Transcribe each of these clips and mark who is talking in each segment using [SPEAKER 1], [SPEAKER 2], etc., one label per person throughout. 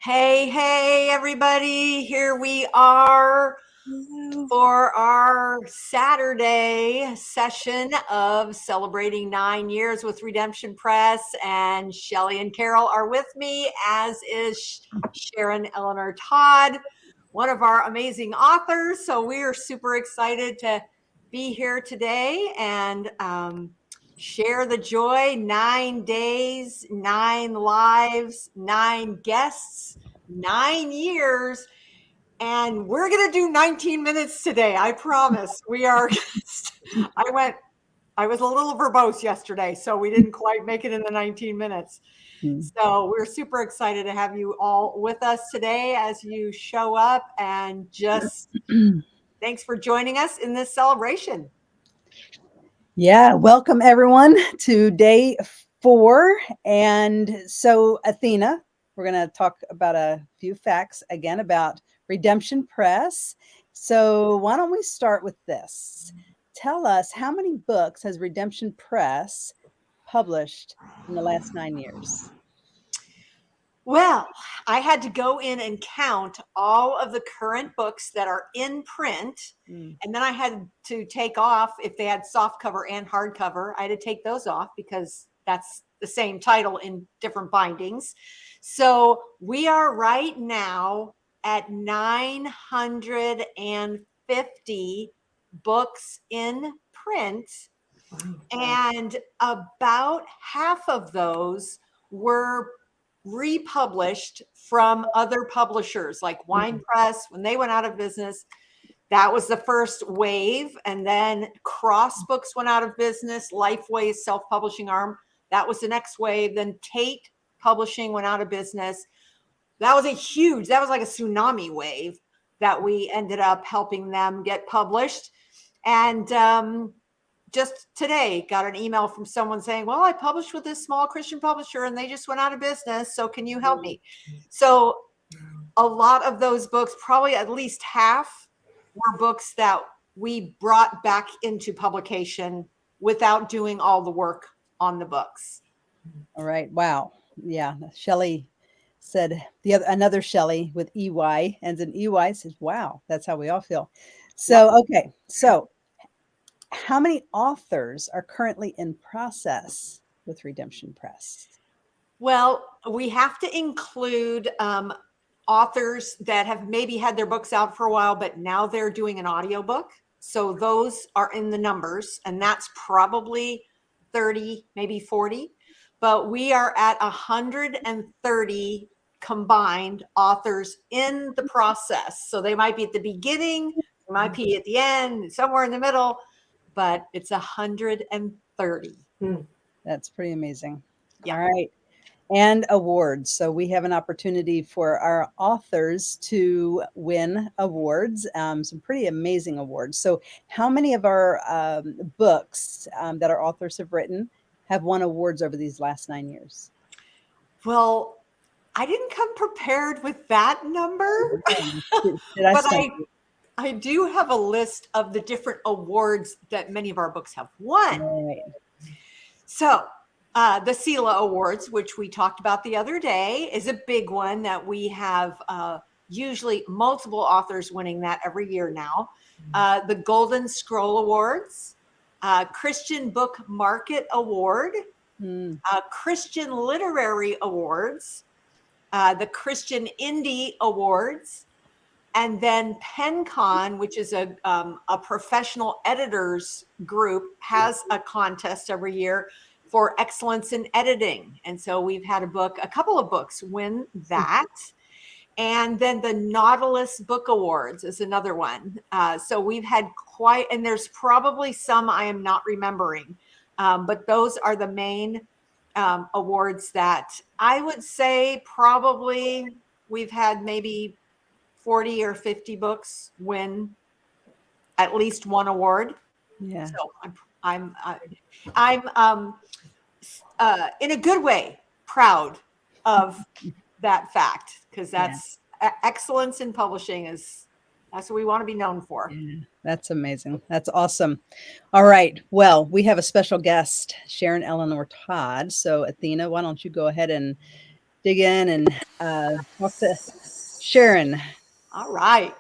[SPEAKER 1] Hey, everybody. Here we are
[SPEAKER 2] Hello.
[SPEAKER 1] for our Saturday session of celebrating 9 years with Redemption Press. And Shelly and Carol are with me, as is Sharon Eleanor Todd, one of our amazing authors. So we are super excited to be here today and share the joy. 9 days, 9 lives, 9 guests, 9 years. And we're going to do 19 minutes today. I promise. We are. I was a little verbose yesterday, so we didn't quite make it in the 19 minutes. So we're super excited to have you all with us today as you show up, and just thanks for joining us in this celebration.
[SPEAKER 2] Yeah, welcome everyone to day 4. And so, Athena, we're going to talk about a few facts again about Redemption Press. So, why don't we start with this? Tell us, how many books has Redemption Press published in the last 9 years?
[SPEAKER 1] Well, I had to go in and count all of the current books that are in print. And then I had to take off, if they had softcover and hardcover, I had to take those off because that's the same title in different bindings. So we are right now at 950 books in print. And about half of those were republished from other publishers like Wine Press. When they went out of business, that was the first wave. And then Cross Books went out of business. Lifeway's self-publishing arm, that was the next wave. Then Tate Publishing went out of business. That was like a tsunami wave that we ended up helping them get published. And just today got an email from someone saying, well, I published with this small Christian publisher and they just went out of business. So can you help me? So a lot of those books, probably at least half, were books that we brought back into publication without doing all the work on the books.
[SPEAKER 2] All right. Wow. Yeah. Shelly said, another Shelly with EY ends in EY says, wow, that's how we all feel. So, okay. So, how many authors are currently in process with Redemption Press?
[SPEAKER 1] Well, we have to include authors that have maybe had their books out for a while, but now they're doing an audiobook. So those are in the numbers, and that's probably 30, maybe 40. But we are at 130 combined authors in the process. So they might be at the beginning, they might be at the end, somewhere in the middle, but it's 130.
[SPEAKER 2] That's pretty amazing.
[SPEAKER 1] Yeah.
[SPEAKER 2] All right. And awards. So we have an opportunity for our authors to win awards, some pretty amazing awards. So how many of our books that our authors have written have won awards over these last 9 years?
[SPEAKER 1] Well, I didn't come prepared with that number,
[SPEAKER 2] but
[SPEAKER 1] I do have a list of the different awards that many of our books have won.
[SPEAKER 2] Right.
[SPEAKER 1] So the SELA Awards, which we talked about the other day, is a big one that we have usually multiple authors winning that every year now. The Golden Scroll Awards, Christian Book Market Award, Christian Literary Awards, the Christian Indie Awards, and then PenCon, which is a professional editors group, has a contest every year for excellence in editing. And so we've had a couple of books win that. And then the Nautilus Book Awards is another one. So we've had and there's probably some I am not remembering, but those are the main awards that I would say probably we've had maybe 40 or 50 books win at least one award.
[SPEAKER 2] Yeah.
[SPEAKER 1] So I'm in a good way proud of that fact, because that's excellence in publishing that's what we want to be known for.
[SPEAKER 2] Yeah, that's amazing. That's awesome. All right. Well, we have a special guest, Sharon Eleanor Todd. So Athena, why don't you go ahead and dig in and talk to Sharon.
[SPEAKER 1] All right.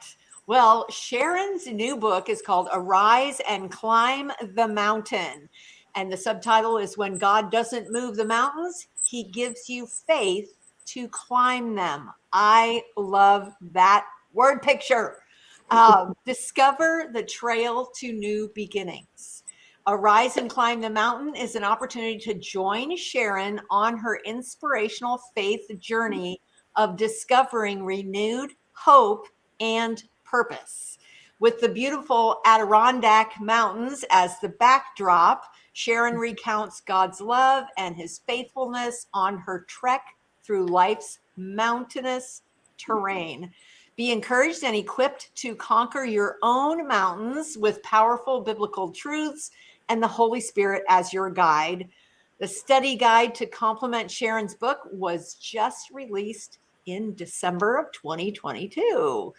[SPEAKER 1] Well, Sharon's new book is called Arise and Climb the Mountain. And the subtitle is When God Doesn't Move the Mountains, He Gives You Faith to Climb Them. I love that word picture. Discover the trail to new beginnings. Arise and Climb the Mountain is an opportunity to join Sharon on her inspirational faith journey of discovering renewed hope and purpose. With the beautiful Adirondack Mountains as the backdrop, Sharon recounts God's love and his faithfulness on her trek through life's mountainous terrain. Be encouraged and equipped to conquer your own mountains with powerful biblical truths and the Holy Spirit as your guide. The study guide to complement Sharon's book was just released in December of 2022.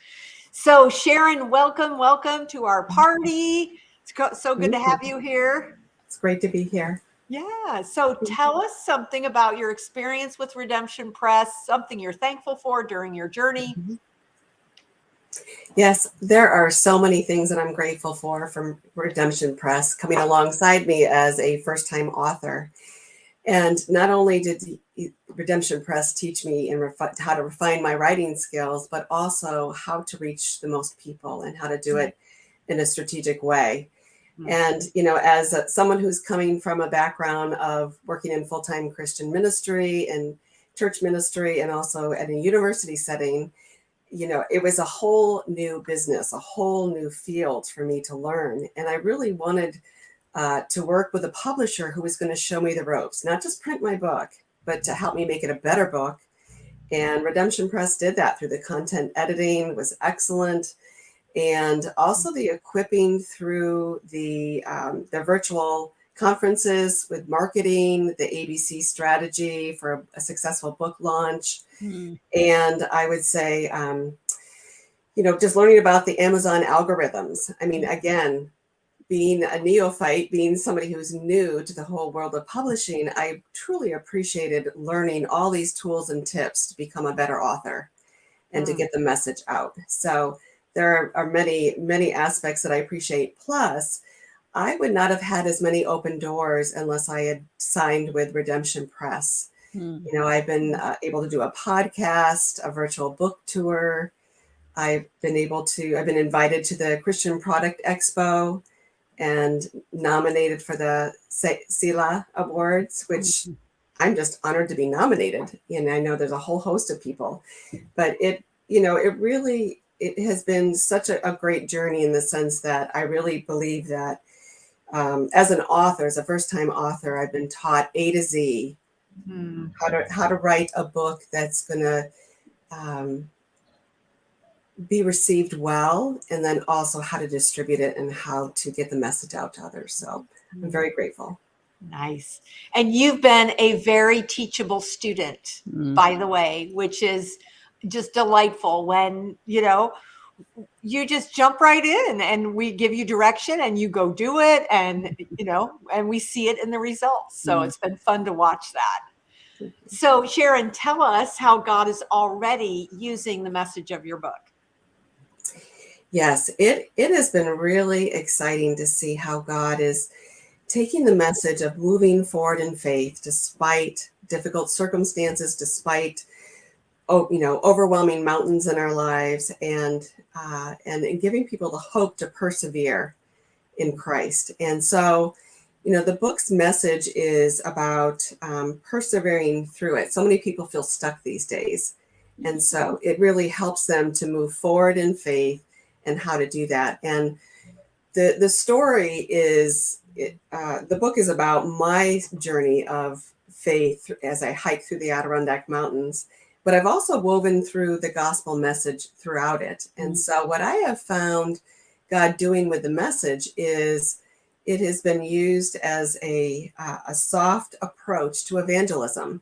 [SPEAKER 1] So Sharon, welcome to our party. It's so good to have you here.
[SPEAKER 3] It's great to be here.
[SPEAKER 1] Yeah. So tell us something about your experience with Redemption Press, something you're thankful for during your journey.
[SPEAKER 3] Yes, there are so many things that I'm grateful for from Redemption Press coming alongside me as a first-time author. And not only did Redemption Press teach me how to refine my writing skills, but also how to reach the most people and how to do it in a strategic way. And, as someone who's coming from a background of working in full-time Christian ministry and church ministry and also at a university setting, it was a whole new business, a whole new field for me to learn. And I really wanted to work with a publisher who was going to show me the ropes, not just print my book, but to help me make it a better book. And Redemption Press did that through the content editing, was excellent. And also the equipping through the virtual conferences with marketing, the ABC strategy for a successful book launch. And I would say, just learning about the Amazon algorithms. I mean, again, being a neophyte, being somebody who's new to the whole world of publishing, I truly appreciated learning all these tools and tips to become a better author and to get the message out. So there are many, many aspects that I appreciate. Plus, I would not have had as many open doors unless I had signed with Redemption Press. I've been able to do a podcast, a virtual book tour. I've been invited to the Christian Product Expo and nominated for the SELA Awards, which I'm just honored to be nominated. And I know there's a whole host of people, but it has been such a great journey in the sense that I really believe that as an author, as a first-time author, I've been taught A to Z, how to write a book that's going to be received well, and then also how to distribute it and how to get the message out to others. So I'm very grateful.
[SPEAKER 1] Nice. And you've been a very teachable student, by the way, which is just delightful when, you just jump right in and we give you direction and you go do it. And, and we see it in the results. So it's been fun to watch that. So Sharon, tell us how God is already using the message of your book.
[SPEAKER 3] Yes, it has been really exciting to see how God is taking the message of moving forward in faith despite difficult circumstances, despite overwhelming mountains in our lives, and giving people the hope to persevere in Christ. And so, the book's message is about persevering through it. So many people feel stuck these days, and so it really helps them to move forward in faith and how to do that. And the story is, the book is about my journey of faith as I hike through the Adirondack Mountains, but I've also woven through the gospel message throughout it. And so what I have found God doing with the message is it has been used as a soft approach to evangelism.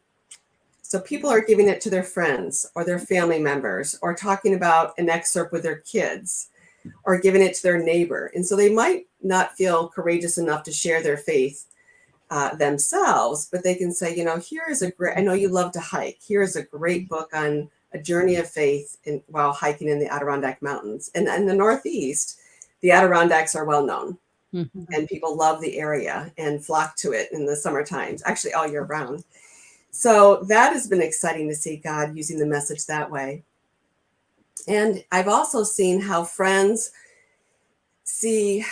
[SPEAKER 3] So people are giving it to their friends or their family members, or talking about an excerpt with their kids, or giving it to their neighbor. And so they might not feel courageous enough to share their faith themselves, but they can say, here is a great, I know you love to hike. Here is a great book on a journey of faith while hiking in the Adirondack Mountains. And in the Northeast, the Adirondacks are well known.
[SPEAKER 2] Mhm.
[SPEAKER 3] And people love the area and flock to it in the summer times, actually all year round. So that has been exciting to see God using the message that way. And I've also seen how friends see,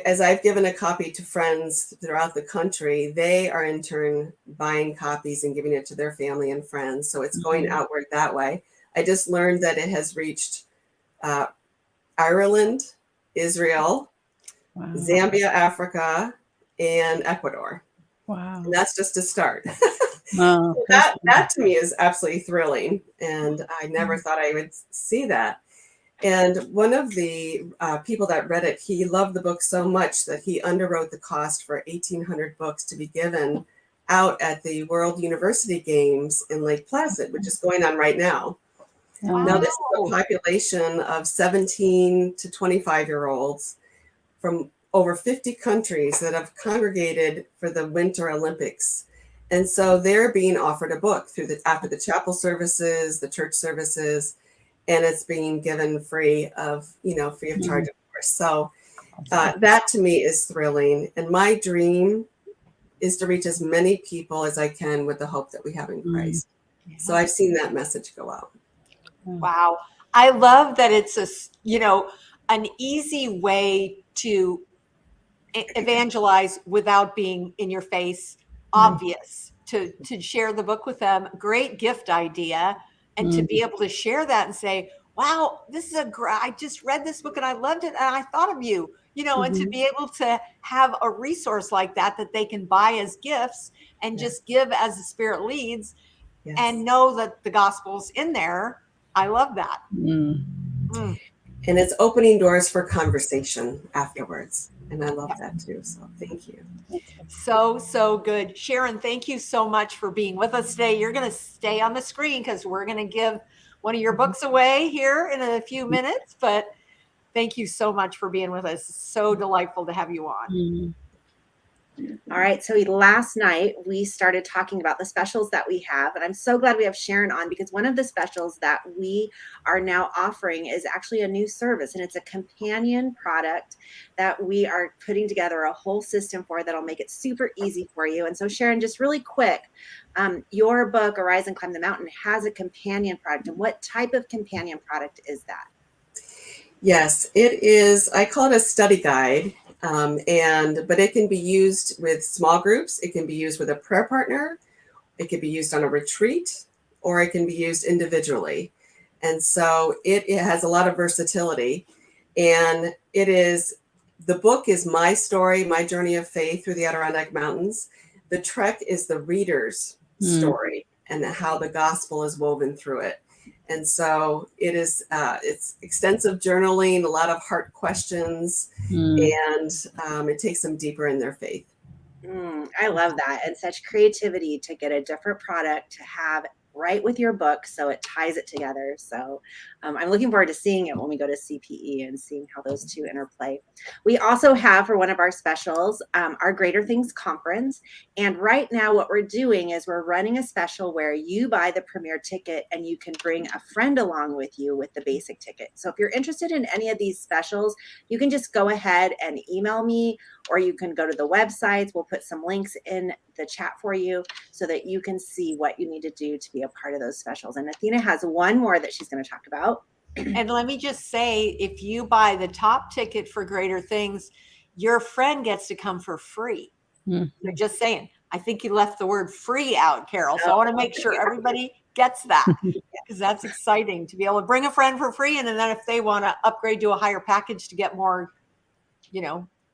[SPEAKER 3] as I've given a copy to friends throughout the country, they are in turn buying copies and giving it to their family and friends. So it's going outward that way. I just learned that it has reached Ireland, Israel,
[SPEAKER 2] Wow.
[SPEAKER 3] Zambia, Africa, and Ecuador.
[SPEAKER 2] Wow.
[SPEAKER 3] And that's just a start.
[SPEAKER 2] Wow.
[SPEAKER 3] So that to me is absolutely thrilling. And I never thought I would see that. And one of the people that read it, he loved the book so much that he underwrote the cost for 1,800 books to be given out at the World University Games in Lake Placid, which is going on right now.
[SPEAKER 2] Wow.
[SPEAKER 3] Now, this is a population of 17 to 25-year-olds from over 50 countries that have congregated for the Winter Olympics. And so they're being offered a book after the chapel services, the church services, and it's being given free of charge, of course. So that to me is thrilling. And my dream is to reach as many people as I can with the hope that we have in Christ. So I've seen that message go out.
[SPEAKER 1] Wow. I love that it's an easy way to evangelize without being in your face, obvious, to share the book with them. Great gift idea. And to be able to share that and say, wow, this is I just read this book and I loved it. And I thought of you, and to be able to have a resource like that they can buy as gifts and just give as the Spirit leads and know that the gospel's in there. I love that.
[SPEAKER 3] And it's opening doors for conversation afterwards. And I love that too. So thank you.
[SPEAKER 1] So good. Sharon, thank you so much for being with us today. You're going to stay on the screen because we're going to give one of your books away here in a few minutes. But thank you so much for being with us. So delightful to have you on.
[SPEAKER 4] All right. So last night we started talking about the specials that we have, and I'm so glad we have Sharon on because one of the specials that we are now offering is actually a new service, and it's a companion product that we are putting together a whole system for that'll make it super easy for you. And so Sharon, just really quick, your book, Arise and Climb the Mountain, has a companion product. And what type of companion product is that?
[SPEAKER 3] Yes, it is. I call it a study guide. But it can be used with small groups. It can be used with a prayer partner. It can be used on a retreat, or it can be used individually. And so it has a lot of versatility. And the book is my story, my journey of faith through the Adirondack Mountains. The trek is the reader's story and how the gospel is woven through it. And so it's extensive journaling, a lot of heart questions, and it takes them deeper in their faith.
[SPEAKER 4] I love that. And such creativity to get a different product to have right with your book so it ties it together. So I'm looking forward to seeing it when we go to CPE and seeing how those two interplay. We also have, for one of our specials, our Greater Things Conference. And right now what we're doing is we're running a special where you buy the premier ticket and you can bring a friend along with you with the basic ticket. So if you're interested in any of these specials, you can just go ahead and email me, or you can go to the websites. We'll put some links in the chat for you so that you can see what you need to do to be a part of those specials. And Athena has one more that she's going to talk about.
[SPEAKER 1] And let me just say, if you buy the top ticket for Greater Things, your friend gets to come for free. So just saying, I think you left the word free out, Carol. So I want to make sure everybody gets that, because that's exciting to be able to bring a friend for free. And then if they want to upgrade to a higher package to get more,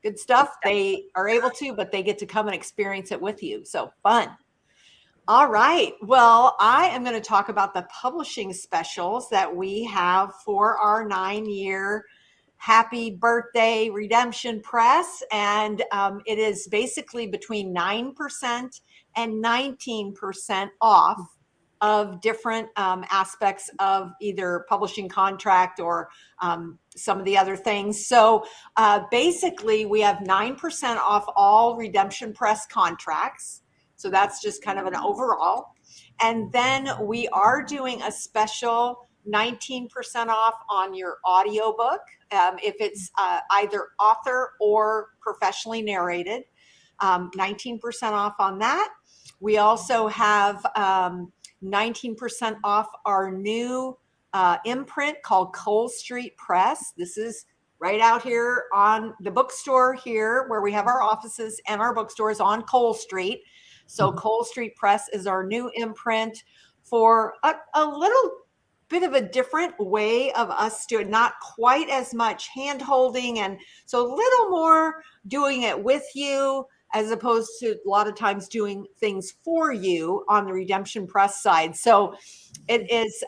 [SPEAKER 1] good stuff, they are able to, but they get to come and experience it with you. So fun. All right. Well, I am going to talk about the publishing specials that we have for our 9-year Happy Birthday Redemption Press. And it is basically between 9% and 19% off of different aspects of either publishing contract or some of the other things. So basically, we have 9% off all Redemption Press contracts. So that's just kind of an overall. And then we are doing a special 19% off on your audiobook if it's either author or professionally narrated. 19% off on that. We also have 19% off our new imprint called Cole Street Press. This is right out here on the bookstore here where we have our offices, and our bookstore is on Cole Street. So Cole Street Press is our new imprint for a little bit of a different way of us doing, not quite as much hand holding, and so a little more doing it with you as opposed to a lot of times doing things for you on the Redemption Press side. So it is,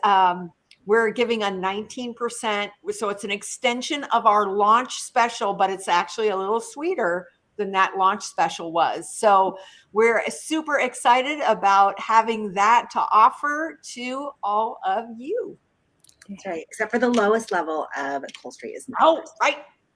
[SPEAKER 1] we're giving a 19%. So it's an extension of our launch special, but it's actually a little sweeter than that launch special was. So we're super excited about having that to offer to all of you.
[SPEAKER 4] That's right. Except for the lowest level of Cole Street is 9%.
[SPEAKER 1] Oh,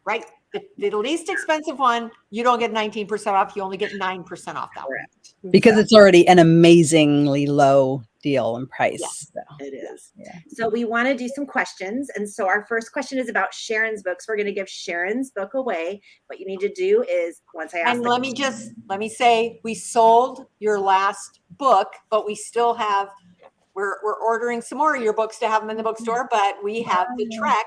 [SPEAKER 1] right. The least expensive one, you don't get 19% off. You only get 9% off that one.
[SPEAKER 4] Correct.
[SPEAKER 2] Because it's already an amazingly low deal and price.
[SPEAKER 1] Yes.
[SPEAKER 2] So.
[SPEAKER 4] It is.
[SPEAKER 2] Yeah.
[SPEAKER 4] So we want to do some questions. And so our first question is about Sharon's books. We're going to give Sharon's book away. What you need to do is once I ask.
[SPEAKER 1] And let me say, we sold your last book, but we still have, we're ordering some more of your books to have them in the bookstore, but we have the Trek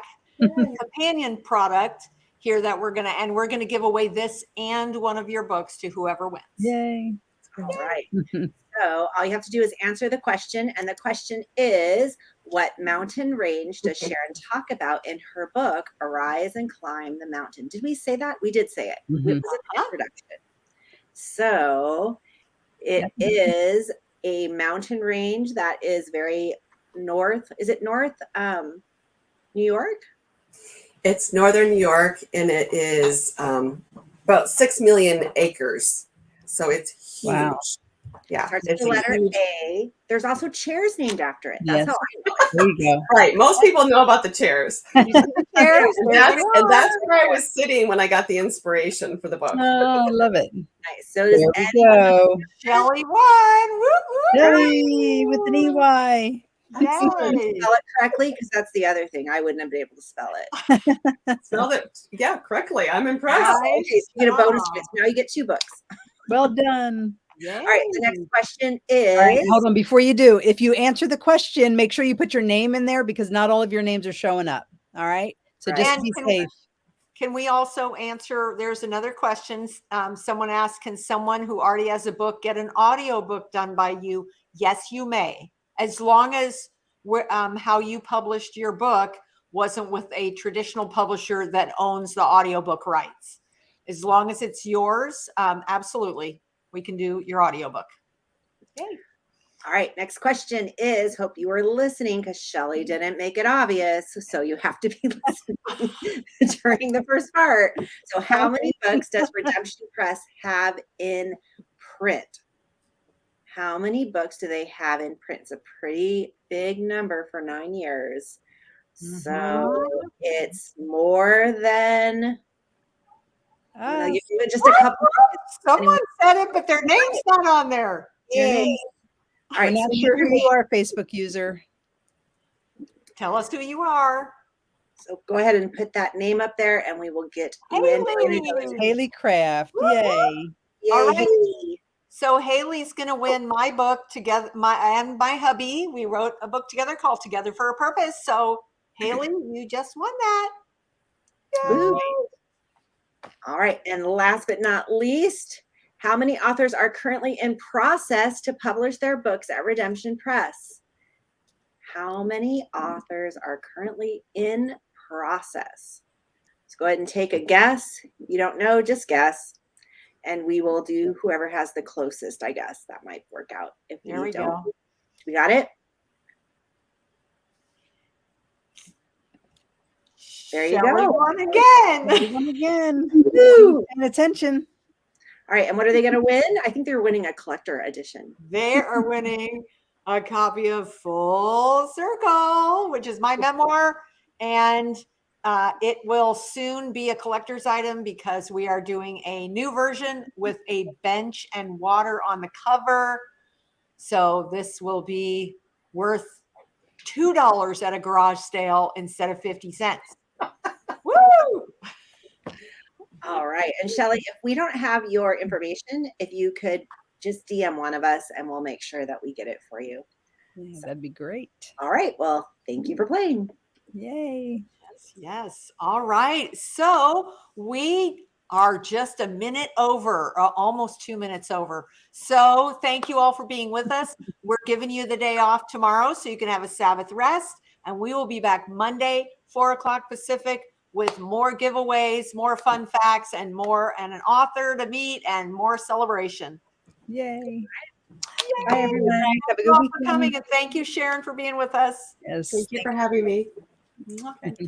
[SPEAKER 1] companion product here that we're going to give away this and one of your books to whoever wins.
[SPEAKER 2] Yay.
[SPEAKER 4] All right. So all you have to do is answer the question. And the question is, what mountain range does Sharon talk about in her book, Arise and Climb the Mountain? Did we say that? We did say it. It was an introduction. So it is a mountain range that is very north. Is it north? New York?
[SPEAKER 3] It's northern New York, and it is about 6 million acres. So it's huge.
[SPEAKER 2] Wow.
[SPEAKER 3] Yeah.
[SPEAKER 4] Starts
[SPEAKER 3] It's
[SPEAKER 4] with the letter
[SPEAKER 3] huge.
[SPEAKER 4] A. There's also chairs named after it.
[SPEAKER 2] Yes.
[SPEAKER 4] That's how I know.
[SPEAKER 2] There you go.
[SPEAKER 3] Right. Most people know about the chairs.
[SPEAKER 1] Chairs,
[SPEAKER 3] And that's where I was sitting when I got the inspiration for the book.
[SPEAKER 2] Oh, I love it.
[SPEAKER 4] Nice. So does
[SPEAKER 2] There we go.
[SPEAKER 1] Shelley won. Woo, woo.
[SPEAKER 2] Shelley with an EY.
[SPEAKER 1] Yay.
[SPEAKER 4] spell it correctly, because that's the other thing. I wouldn't have been able to spell it.
[SPEAKER 3] Spelled it, correctly. I'm impressed.
[SPEAKER 1] Nice.
[SPEAKER 4] Okay, so you get a bonus. Now you get 2 books.
[SPEAKER 2] Well done.
[SPEAKER 1] Yay.
[SPEAKER 4] All right. The next question is.
[SPEAKER 2] All right, hold on. Before you do, if you answer the question, make sure you put your name in there because not all of your names are showing up. All right. So just
[SPEAKER 1] And
[SPEAKER 2] be
[SPEAKER 1] can-
[SPEAKER 2] safe.
[SPEAKER 1] Can we also answer, there's another question. Someone asked, can someone who already has a book get an audio book done by you? Yes, you may. As long as how you published your book wasn't with a traditional publisher that owns the audiobook rights. As long as it's yours, absolutely, we can do your audiobook. Okay.
[SPEAKER 4] All right. Next question is, hope you were listening because Shelley didn't make it obvious. So you have to be listening during the first part. So how many books does Redemption Press have in print? How many books do they have in print? It's a pretty big number for 9 years. So it's more than I'll give you just a couple.
[SPEAKER 1] Someone said it, but their name's not on there.
[SPEAKER 4] Yay. All right.
[SPEAKER 2] I'm not
[SPEAKER 4] So
[SPEAKER 2] sure who you are, Facebook user.
[SPEAKER 1] Tell us who you are.
[SPEAKER 4] So go ahead and put that name up there and we will get you in.
[SPEAKER 1] Haley.
[SPEAKER 2] Haley Craft. Yay.
[SPEAKER 4] Yay.
[SPEAKER 1] All right. So Haley's going to win my book together, my hubby. We wrote a book together called Together for a Purpose. So Haley, you just won that. Yay.
[SPEAKER 4] Woo. All right. And last but not least, how many authors are currently in process to publish their books at Redemption Press? How many authors are currently in process? Let's go ahead and take a guess. You don't know, just guess. And we will do whoever has the closest, I guess. That might work out. If
[SPEAKER 1] There we
[SPEAKER 4] don't.
[SPEAKER 1] go.
[SPEAKER 4] We got it? There you
[SPEAKER 1] Shelley
[SPEAKER 4] go.
[SPEAKER 1] won again.
[SPEAKER 2] Won again.
[SPEAKER 4] Woo.
[SPEAKER 2] And attention.
[SPEAKER 4] All right. And what are they going to win? I think they're winning a collector edition.
[SPEAKER 1] They are winning a copy of Full Circle, which is my memoir. And it will soon be a collector's item because we are doing a new version with a bench and water on the cover. So this will be worth $2 at a garage sale instead of 50 cents. Woo!
[SPEAKER 4] All right. And Shelly, if we don't have your information, if you could just DM one of us and we'll make sure that we get it for you.
[SPEAKER 2] Yeah, that'd be great.
[SPEAKER 4] All right. Well, thank you for playing.
[SPEAKER 2] Yay.
[SPEAKER 1] Yes. All right. So we are just a minute over, almost 2 minutes over. So thank you all for being with us. We're giving you the day off tomorrow so you can have a Sabbath rest. And we will be back Monday, 4 o'clock Pacific, with more giveaways, more fun facts, and an author to meet and more celebration.
[SPEAKER 2] Yay.
[SPEAKER 4] Bye, everyone. Have a
[SPEAKER 1] Thank you
[SPEAKER 4] good
[SPEAKER 1] all
[SPEAKER 4] weekend.
[SPEAKER 1] for coming, and thank you, Sharon, for being with us.
[SPEAKER 2] Yes.
[SPEAKER 3] Thank you for having me.
[SPEAKER 1] Mwah.